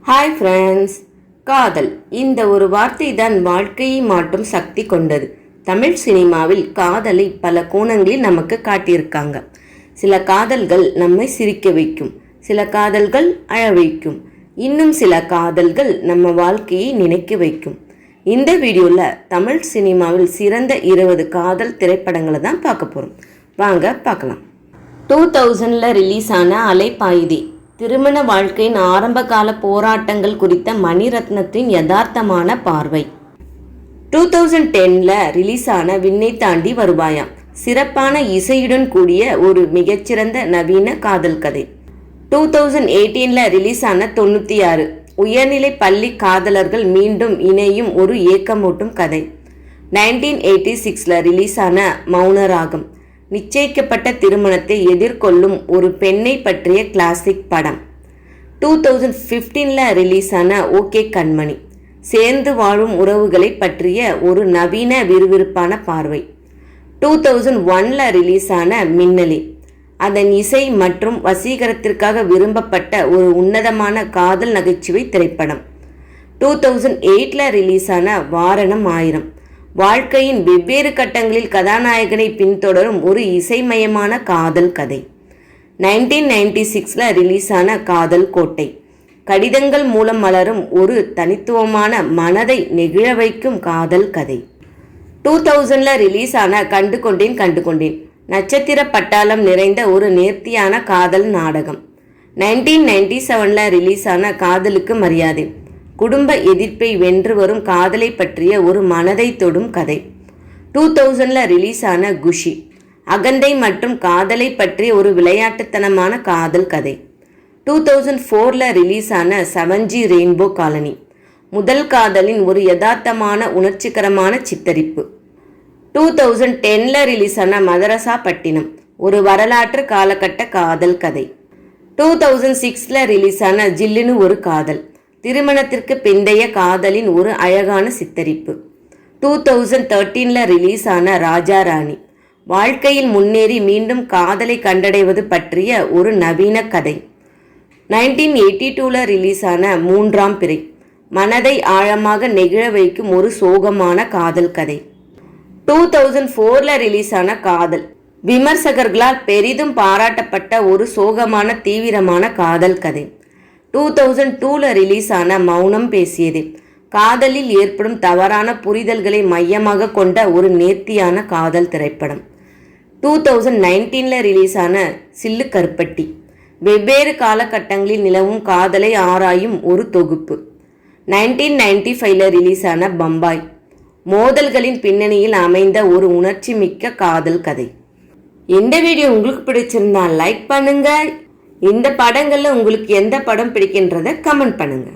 Hi friends, காதல் இந்த ஒரு வார்த்தை தான் வாழ்க்கையை மாற்றும் சக்தி கொண்டது. தமிழ் சினிமாவில் காதலை பல கோணங்களில் நமக்கு காட்டியிருக்காங்க. சில காதல்கள் நம்மை சிரிக்க வைக்கும், சில காதல்கள் அழ வைக்கும், இன்னும் சில காதல்கள் நம்ம வாழ்க்கையை நினைக்க வைக்கும். இந்த வீடியோவில் தமிழ் சினிமாவில் சிறந்த 20 காதல் திரைப்படங்களை தான் பார்க்க போகிறோம். வாங்க பார்க்கலாம். 2000 ரிலீஸ் ஆன அலைப்பாயுதே திருமண வாழ்க்கையின் ஆரம்பகால போராட்டங்கள் குறித்த மணிரத்னத்தின் யதார்த்தமான பார்வை. 2010 ரிலீஸ் ஆன விண்ணை தாண்டி வருவாயாம் சிறப்பான இசையுடன் கூடிய ஒரு மிகச்சிறந்த நவீன காதல் கதை. 2018 ரிலீஸ் ஆன 96 உயர்நிலை பள்ளி காதலர்கள் மீண்டும் இணையும் ஒரு ஏக்கமூட்டும் கதை. 1986 ரிலீஸ் ஆன மௌனராகம் நிச்சயிக்கப்பட்ட திருமணத்தை எதிர்கொள்ளும் ஒரு பெண்ணை பற்றிய கிளாசிக் படம். 2015 ரிலீஸ் ஆன ஓகே கண்மணி சேர்ந்து வாழும் உறவுகளை பற்றிய ஒரு நவீன விறுவிறுப்பான பார்வை. 2001 ரிலீஸ் ஆன மின்னலே அதன் இசை மற்றும் வசீகரத்திற்காக விரும்பப்பட்ட ஒரு உன்னதமான காதல் நகைச்சுவை திரைப்படம். 2008 ரிலீஸ் ஆன வாரணம் 1000 வாழ்க்கையின் வெவ்வேறு கட்டங்களில் கதாநாயகனை பின்தொடரும் ஒரு இசைமயமான காதல் கதை. 1996 ரிலீஸ் ஆன காதல் கோட்டை கடிதங்கள் மூலம் மலரும் ஒரு தனித்துவமான மனதை நெகிழ வைக்கும் காதல் கதை. 2000 ரிலீஸ் ஆன கண்டு கொண்டேன் நட்சத்திர பட்டாளம் நிறைந்த ஒரு நேர்த்தியான காதல் நாடகம். 1997 ரிலீஸ் ஆன காதலுக்கு மரியாதை குடும்ப எதிர்ப்பை வென்று வரும் காதலை பற்றிய ஒரு மனதை தொடும் கதை. 2000 ரிலீஸ் ஆன குஷி அகந்தை மற்றும் காதலை பற்றிய ஒரு விளையாட்டுத்தனமான காதல் கதை. 2004 ரிலீஸ் ஆன 7G ரெயின்போ காலனி முதல் காதலின் ஒரு யதார்த்தமான உணர்ச்சிகரமான சித்தரிப்பு. 2010 ரிலீஸ் ஆன மதரசா பட்டினம் ஒரு வரலாற்று காலகட்ட காதல் கதை. 2006 ரிலீஸ் ஆன ஜில்லுன்னு ஒரு காதல் திருமணத்திற்கு பிந்தைய காதலின் ஒரு அழகான சித்தரிப்பு. 2013 ரிலீஸ் ஆன ராஜா ராணி வாழ்க்கையில் முன்னேறி மீண்டும் காதலை கண்டடைவது பற்றிய ஒரு நவீன கதை. 1982 ரிலீஸ் ஆன மூன்றாம் பிறை மனதை ஆழமாக நெகிழ வைக்கும் ஒரு சோகமான காதல் கதை. 2004 ரிலீஸ் ஆன காதல் விமர்சகர்களால் பெரிதும் பாராட்டப்பட்ட ஒரு சோகமான தீவிரமான காதல் கதை. 2002 ரிலீஸ் ஆன மௌனம் பேசியது காதலில் ஏற்படும் தவறான புரிதல்களை மையமாக கொண்ட ஒரு நேர்த்தியான காதல் திரைப்படம். 2019 ரிலீஸ் ஆன சில்லு கருப்பட்டி வெவ்வேறு காலகட்டங்களில் நிலவும் காதலை ஆராயும் ஒரு தொகுப்பு. 1995 ரிலீஸ் ஆன பம்பாய் மோதல்களின் பின்னணியில் அமைந்த ஒரு உணர்ச்சி மிக்க காதல் கதை. இந்த வீடியோ உங்களுக்கு பிடிச்சிருந்தா லைக் பண்ணுங்க. இந்த படங்கள்ல உங்களுக்கு எந்த படம் பிடிக்கின்றத கமெண்ட் பண்ணுங்க.